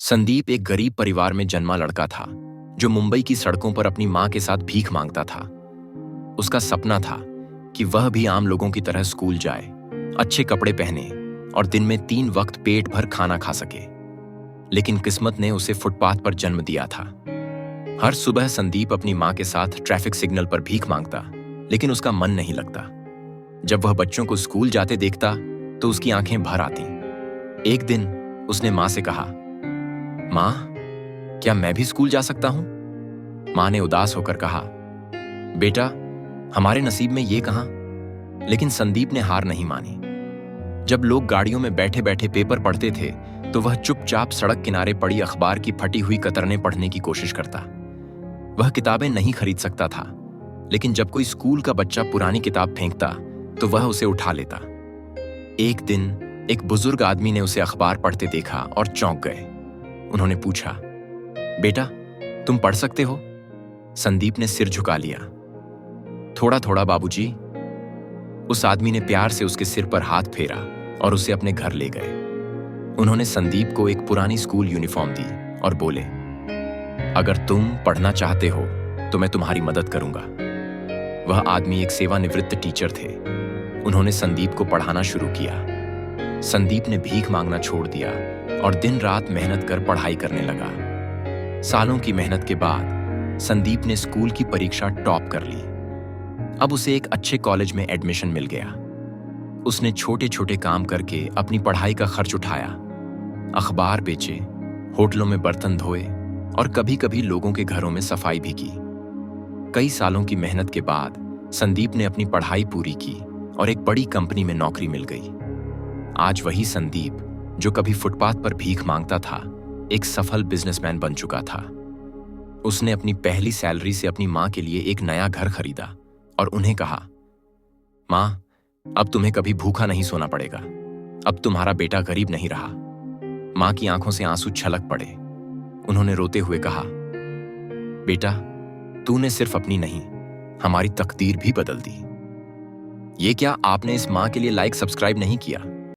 संदीप एक गरीब परिवार में जन्मा लड़का था जो मुंबई की सड़कों पर अपनी मां के साथ भीख मांगता था। उसका सपना था कि वह भी आम लोगों की तरह स्कूल जाए, अच्छे कपड़े पहने और दिन में 3 वक्त पेट भर खाना खा सके। लेकिन किस्मत ने उसे फुटपाथ पर जन्म दिया था। हर सुबह संदीप अपनी मां के साथ ट्रैफिक सिग्नल पर भीख मांगता, लेकिन उसका मन नहीं लगता। जब वह बच्चों को स्कूल जाते देखता तो उसकी आंखें भर आती। एक दिन उसने मां से कहा, मां, क्या मैं भी स्कूल जा सकता हूं? मां ने उदास होकर कहा, बेटा, हमारे नसीब में ये कहां? लेकिन संदीप ने हार नहीं मानी। जब लोग गाड़ियों में बैठे बैठे पेपर पढ़ते थे तो वह चुपचाप सड़क किनारे पड़ी अखबार की फटी हुई कतरनें पढ़ने की कोशिश करता। वह किताबें नहीं खरीद सकता था, लेकिन जब कोई स्कूल का बच्चा पुरानी किताब फेंकता तो वह उसे उठा लेता। एक दिन एक बुजुर्ग आदमी ने उसे अखबार पढ़ते देखा और चौंक गए। उन्होंने पूछा, बेटा, तुम पढ़ सकते हो? संदीप ने सिर झुका लिया। थोड़ा थोड़ा बाबूजी। उस आदमी ने प्यार से उसके सिर पर हाथ फेरा और उसे अपने घर ले गए। उन्होंने संदीप को एक पुरानी स्कूल यूनिफॉर्म दी और बोले, अगर तुम पढ़ना चाहते हो तो मैं तुम्हारी मदद करूंगा। वह आदमी एक सेवानिवृत्त टीचर थे। उन्होंने संदीप को पढ़ाना शुरू किया। संदीप ने भीख मांगना छोड़ दिया और दिन रात मेहनत कर पढ़ाई करने लगा। सालों की मेहनत के बाद संदीप ने स्कूल की परीक्षा टॉप कर ली। अब उसे एक अच्छे कॉलेज में एडमिशन मिल गया। उसने छोटे छोटे काम करके अपनी पढ़ाई का खर्च उठाया, अखबार बेचे, होटलों में बर्तन धोए और कभी कभी लोगों के घरों में सफाई भी की। कई सालों की मेहनत के बाद संदीप ने अपनी पढ़ाई पूरी की और एक बड़ी कंपनी में नौकरी मिल गई। आज वही संदीप जो कभी फुटपाथ पर भीख मांगता था, एक सफल बिजनेसमैन बन चुका था। उसने अपनी पहली सैलरी से अपनी मां के लिए एक नया घर खरीदा और उन्हें कहा, मां, अब तुम्हें कभी भूखा नहीं सोना पड़ेगा। अब तुम्हारा बेटा गरीब नहीं रहा। मां की आंखों से आंसू छलक पड़े। उन्होंने रोते हुए कहा, बेटा, तूने सिर्फ अपनी नहीं, हमारी तकदीर भी बदल दी। ये क्या आपने इस मां के लिए लाइक सब्सक्राइब नहीं किया?